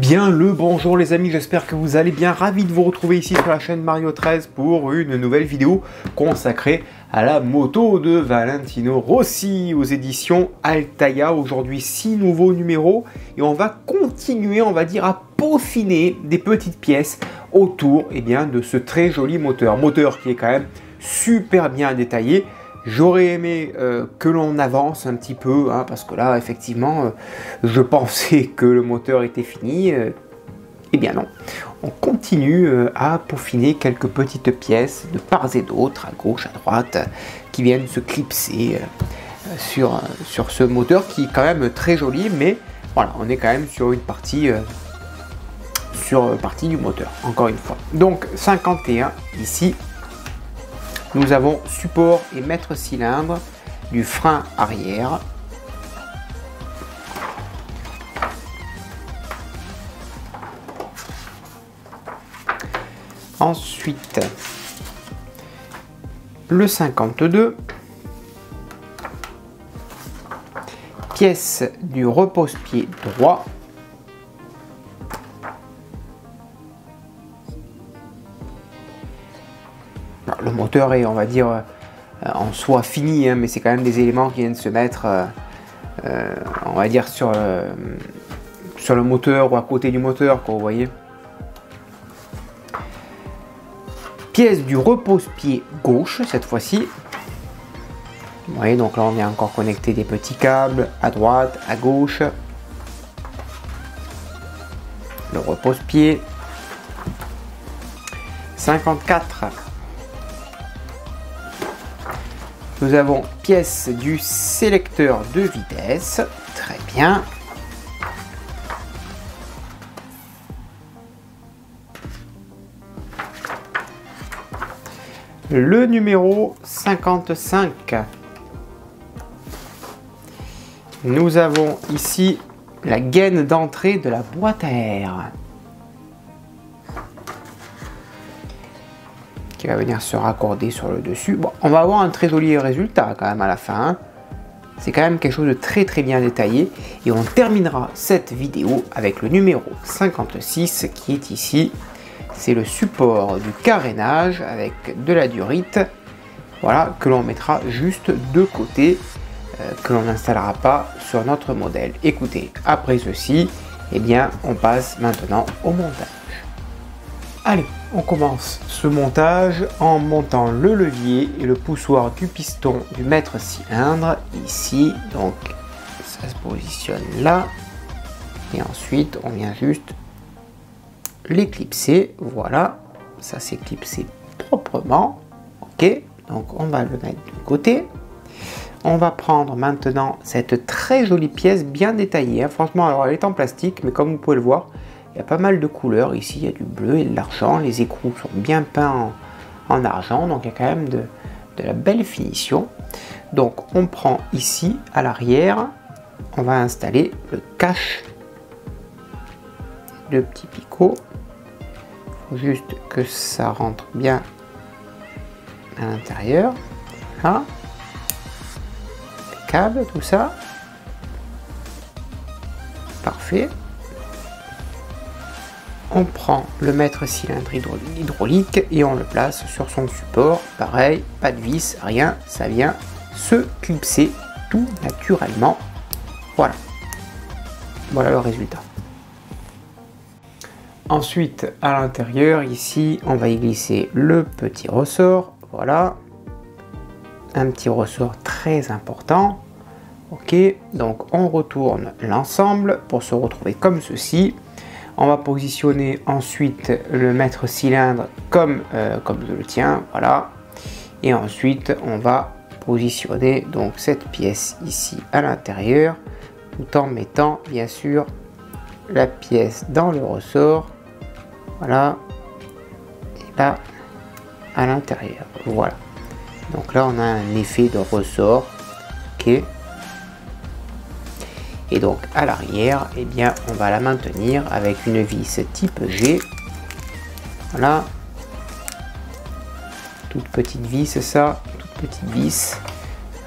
bien le bonjour les amis, j'espère que vous allez bien, ravi de vous retrouver ici sur la chaîne Mario 13 pour une nouvelle vidéo consacrée à la moto de Valentino Rossi aux éditions Altaia. Aujourd'hui 6 nouveaux numéros et on va continuer, on va dire, à peaufiner des petites pièces autour de ce très joli moteur qui est quand même super bien détaillé. J'aurais aimé que l'on avance un petit peu, parce que là, effectivement, je pensais que le moteur était fini. Eh bien non, on continue à peaufiner quelques petites pièces de part et d'autre, à gauche, à droite, qui viennent se clipser sur ce moteur qui est quand même très joli, mais voilà, on est quand même sur une partie, du moteur, encore une fois. Donc 51 ici. Nous avons support et maître cylindre du frein arrière. Ensuite, le 52. Pièce du repose-pied droit. Le moteur est, on va dire, en soi fini, mais c'est quand même des éléments qui viennent se mettre, on va dire, sur le moteur ou à côté du moteur, quoi, vous voyez. Pièce du repose-pied gauche, cette fois-ci. Vous voyez, donc là, on est encore connecté des petits câbles à droite, à gauche. Le repose-pied. 54. Nous avons pièce du sélecteur de vitesse, très bien. Le numéro 55. Nous avons ici la gaine d'entrée de la boîte à air, qui va venir se raccorder sur le dessus. Bon, on va avoir un très joli résultat quand même à la fin. C'est quand même quelque chose de très bien détaillé. Et on terminera cette vidéo avec le numéro 56 qui est ici. C'est le support du carénage avec de la durite. Voilà, que l'on mettra juste de côté, que l'on n'installera pas sur notre modèle. Écoutez, après ceci, on passe maintenant au montage. Allez, on commence ce montage en montant le levier et le poussoir du piston du maître cylindre ici. Donc ça se positionne là et ensuite on vient juste les clipser. Voilà, ça s'est clipsé proprement. Ok, donc on va le mettre de côté. On va prendre maintenant cette très jolie pièce bien détaillée. Franchement, alors elle est en plastique, mais comme vous pouvez le voir, il y a pas mal de couleurs ici, il y a du bleu et de l'argent, les écrous sont bien peints en argent, donc il y a quand même de la belle finition. Donc on prend ici à l'arrière, on va installer le cache, deux petits picots, il faut juste que ça rentre bien à l'intérieur, là, impeccable tout ça, parfait. On prend le maître cylindre hydraulique et on le place sur son support. Pareil, pas de vis, rien, ça vient se clipser tout naturellement. Voilà. Voilà le résultat. Ensuite, à l'intérieur, ici, on va y glisser le petit ressort. Voilà. Un petit ressort très important. Ok, donc on retourne l'ensemble pour se retrouver comme ceci. On va positionner ensuite le maître cylindre comme je le tiens, voilà. Et ensuite, on va positionner donc cette pièce ici à l'intérieur, tout en mettant bien sûr la pièce dans le ressort, voilà. Et là, à l'intérieur, voilà. Donc là, on a un effet de ressort, ok. Et donc à l'arrière, on va la maintenir avec une vis type G. Voilà. Toute petite vis, ça. Toute petite vis.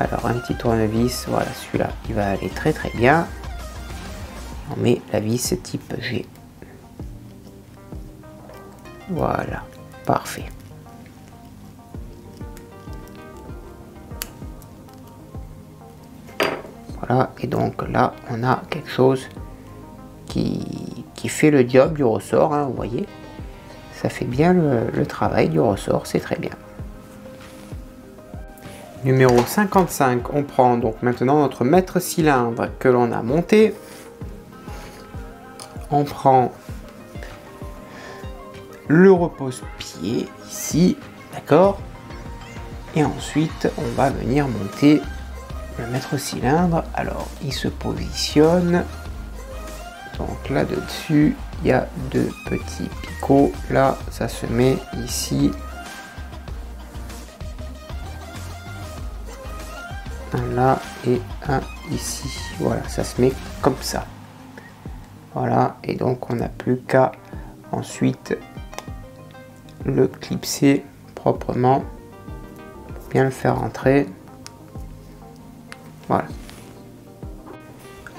Alors un petit tournevis, voilà, celui-là, il va aller très bien. On met la vis type G. Voilà, parfait. Voilà, et donc là, on a quelque chose qui fait le job du ressort, hein, vous voyez. Ça fait bien le travail du ressort, c'est très bien. Numéro 55, on prend donc maintenant notre mètre cylindre que l'on a monté. On prend le repose-pied ici, d'accord. Et ensuite, on va venir monter le mètre cylindre. Alors, il se positionne. Donc là-dessus, il y a deux petits picots. Là, ça se met ici. Un là et un ici. Voilà, ça se met comme ça. Voilà, et donc on n'a plus qu'à ensuite le clipser proprement, pour bien le faire rentrer. Voilà.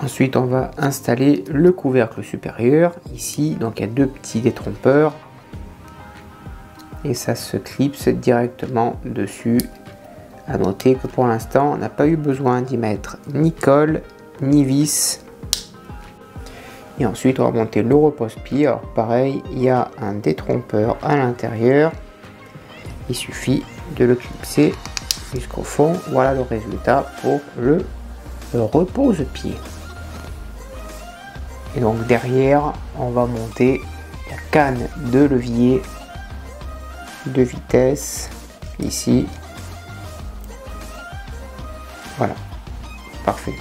Ensuite, on va installer le couvercle supérieur ici. Donc il y a deux petits détrompeurs et ça se clipse directement dessus. À noter que pour l'instant, on n'a pas eu besoin d'y mettre ni colle ni vis. Et ensuite, on va monter le repose-pied. Alors pareil, il y a un détrompeur à l'intérieur. Il suffit de le clipser jusqu'au fond. Voilà le résultat pour le repose-pied. Et donc derrière, on va monter la canne de levier de vitesse ici. Voilà, parfait.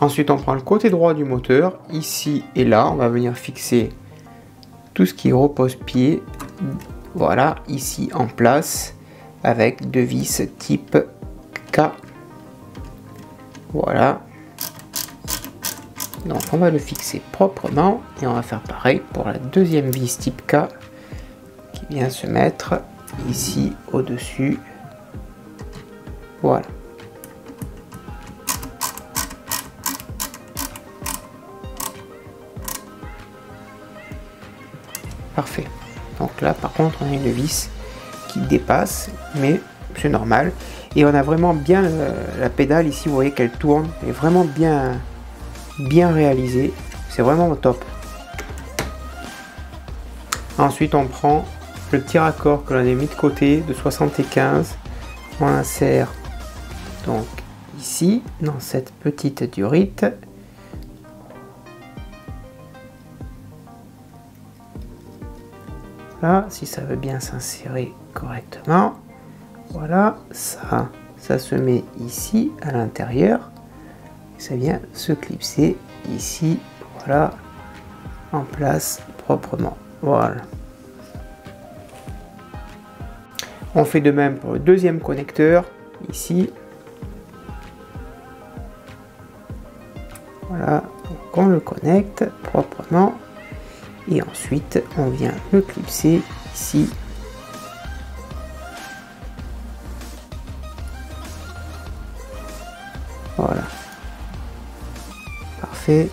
Ensuite, on prend le côté droit du moteur, ici et là. On va venir fixer tout ce qui est repose-pied. Voilà, ici en place, avec deux vis type K. Voilà. Donc, on va le fixer proprement. Et on va faire pareil pour la deuxième vis type K qui vient se mettre ici au-dessus. Voilà. Parfait. Donc là, par contre, on a une vis qui dépasse, mais c'est normal. Et on a vraiment bien la pédale ici, vous voyez qu'elle tourne, elle est vraiment bien réalisée. C'est vraiment au top. Ensuite, on prend le petit raccord que l'on a mis de côté de 75. On insère donc ici dans cette petite durite. Là, si ça veut bien s'insérer correctement. Voilà, ça se met ici à l'intérieur. Ça vient se clipser ici, voilà, en place proprement. Voilà. On fait de même pour le deuxième connecteur, ici. Voilà, donc on le connecte proprement. Et ensuite, on vient le clipser ici. Voilà. Parfait.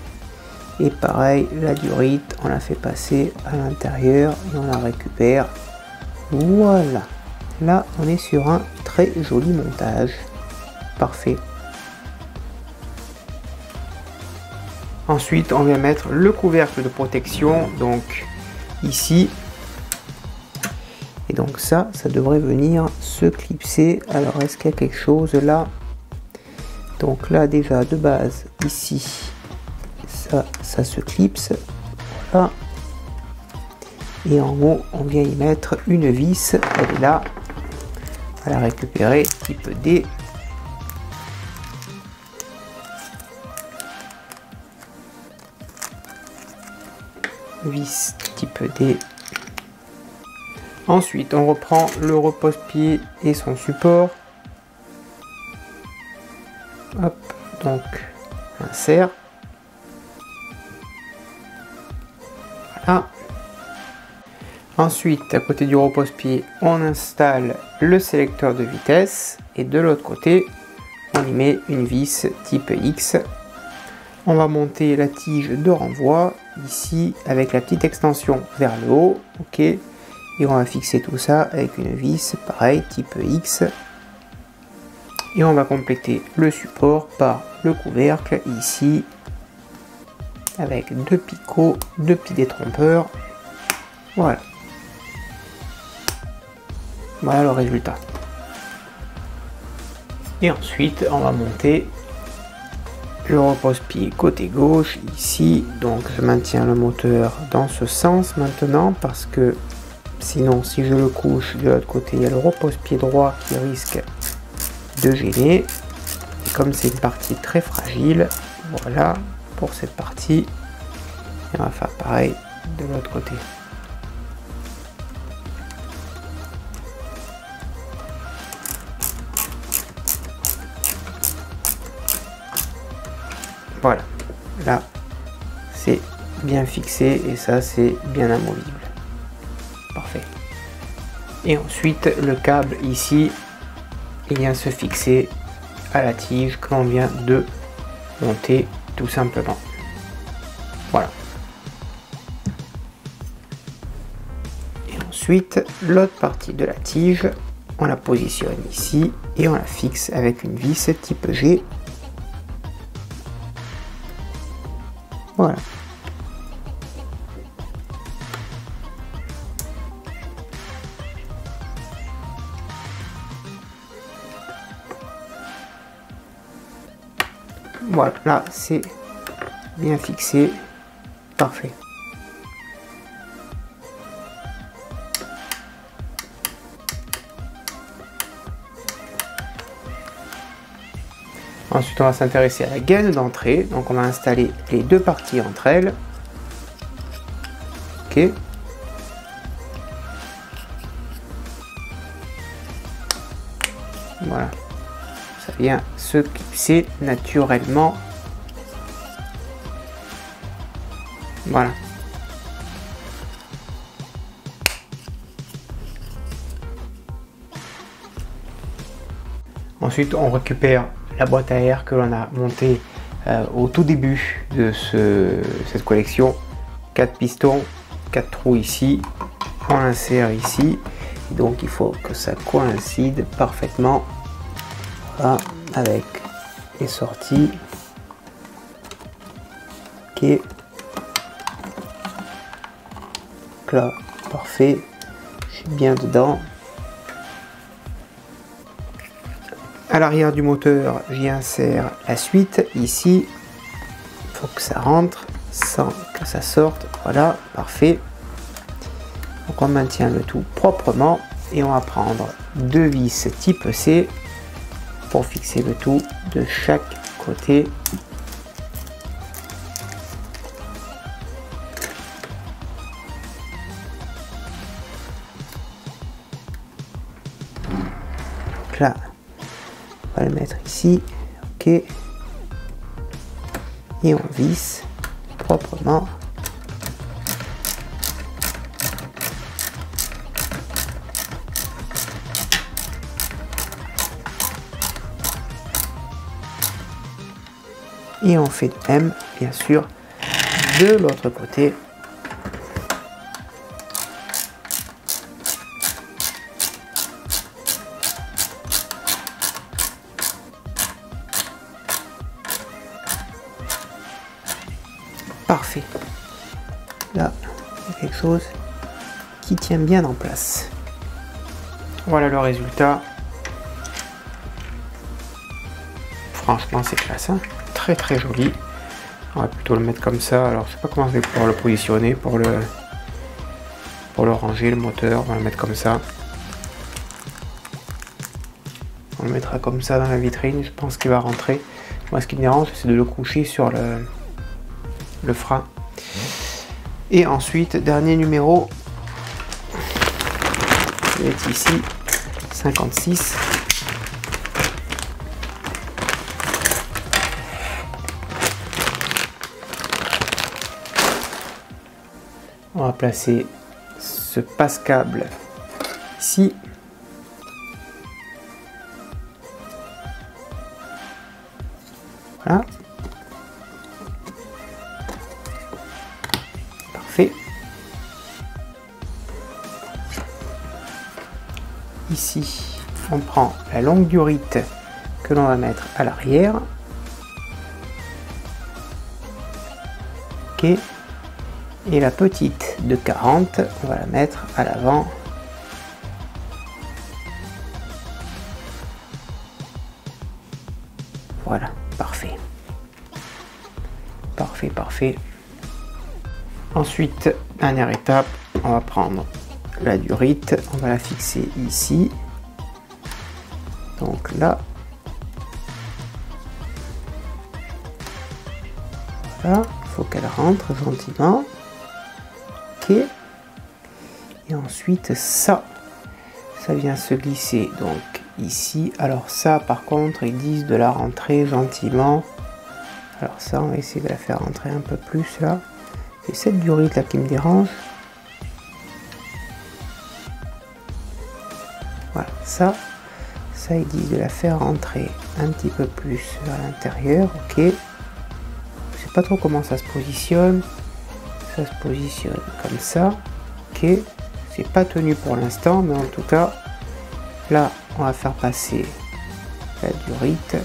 Et pareil, la durite, on la fait passer à l'intérieur et on la récupère. Voilà. Là, on est sur un très joli montage. Parfait. Ensuite, on vient mettre le couvercle de protection, donc ici. Et donc ça devrait venir se clipser. Alors, est-ce qu'il y a quelque chose là? Donc là, déjà, de base, ici, ça se clipse. Là. Et en haut, on vient y mettre une vis. Elle est là. On va la récupérer, type D. Vis type D. Ensuite, on reprend le repose-pied et son support. Hop, donc insère. Voilà. Ensuite, à côté du repose-pied, on installe le sélecteur de vitesse et de l'autre côté, on y met une vis type X. On va monter la tige de renvoi ici avec la petite extension vers le haut. Ok. Et on va fixer tout ça avec une vis, pareil, type X. Et on va compléter le support par le couvercle ici avec 2 picots, 2 petits détrompeurs. Voilà. Voilà le résultat. Et ensuite, on va monter le repose-pied côté gauche ici. Donc je maintiens le moteur dans ce sens maintenant parce que sinon, si je le couche de l'autre côté, il y a le repose-pied droit qui risque de gêner. Et comme c'est une partie très fragile, voilà pour cette partie. Et on va faire pareil de l'autre côté. Voilà, là c'est bien fixé et ça c'est bien amovible. Parfait. Et ensuite le câble ici, il vient se fixer à la tige que l'on vient de monter tout simplement. Voilà. Et ensuite l'autre partie de la tige, on la positionne ici et on la fixe avec une vis type G. Voilà. Voilà, là c'est bien fixé. Parfait. Ensuite, on va s'intéresser à la gaine d'entrée. Donc, on va installer les deux parties entre elles. Ok. Voilà. Ça vient se clipser naturellement. Voilà. Ensuite, on récupère la boîte à air que l'on a montée au tout début de cette collection. 4 pistons, 4 trous ici, on l'insère ici, donc il faut que ça coïncide parfaitement, voilà, avec les sorties. Ok, donc là parfait, je suis bien dedans. À l'arrière du moteur, j'y insère la suite ici. Il faut que ça rentre sans que ça sorte. Voilà, parfait. Donc on maintient le tout proprement et on va prendre deux vis type C pour fixer le tout de chaque côté. Donc là, on va le mettre ici, ok, et on visse proprement. Et on fait de même, bien sûr, de l'autre côté. Parfait. Là, il y a quelque chose qui tient bien en place. Voilà le résultat. Franchement, c'est classe, hein. Très très joli. On va plutôt le mettre comme ça. Alors, je sais pas comment je vais pouvoir le positionner pour le ranger, le moteur. On va le mettre comme ça. On le mettra comme ça dans la vitrine. Je pense qu'il va rentrer. Moi, ce qui me dérange, c'est de le coucher sur le frein. Et ensuite, dernier numéro, il est ici, 56. On va placer ce passe-câble ici. Voilà. ici, on prend la longue durite que l'on va mettre à l'arrière. Ok. Et la petite de 40, on va la mettre à l'avant. Voilà, parfait. Parfait, parfait. Ensuite, dernière étape, on va prendre la durite, on va la fixer ici. Donc là. Voilà, il faut qu'elle rentre gentiment. Ok. Et ensuite, ça vient se glisser donc ici. Alors ça, par contre, ils disent de la rentrer gentiment. Alors ça, on va essayer de la faire rentrer un peu plus là. C'est cette durite là qui me dérange. Voilà, ça ils disent de la faire rentrer un petit peu plus vers l'intérieur. Ok. Je sais pas trop comment ça se positionne. Ça se positionne comme ça. Ok. C'est pas tenu pour l'instant, mais en tout cas, là, on va faire passer la durite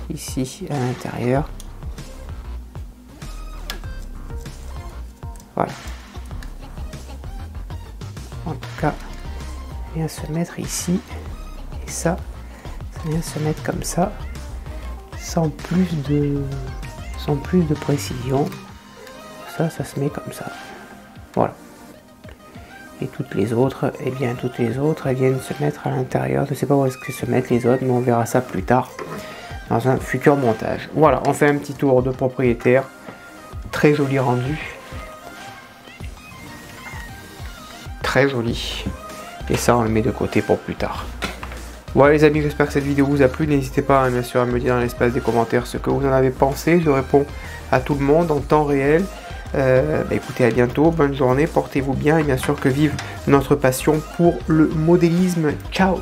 ici à l'intérieur. Voilà. En tout cas, ça vient se mettre ici. Et ça vient se mettre comme ça, sans plus de précision. Ça se met comme ça. Voilà. Et toutes les autres, elles viennent se mettre à l'intérieur. Je ne sais pas où est-ce que se mettent les autres, mais on verra ça plus tard dans un futur montage. Voilà, on fait un petit tour de propriétaire. Très joli rendu. Très joli. Et ça, on le met de côté pour plus tard. Voilà les amis, j'espère que cette vidéo vous a plu. N'hésitez pas bien sûr à me dire dans l'espace des commentaires ce que vous en avez pensé. Je réponds à tout le monde en temps réel. Écoutez, à bientôt, bonne journée, portez-vous bien et bien sûr que vive notre passion pour le modélisme. Ciao!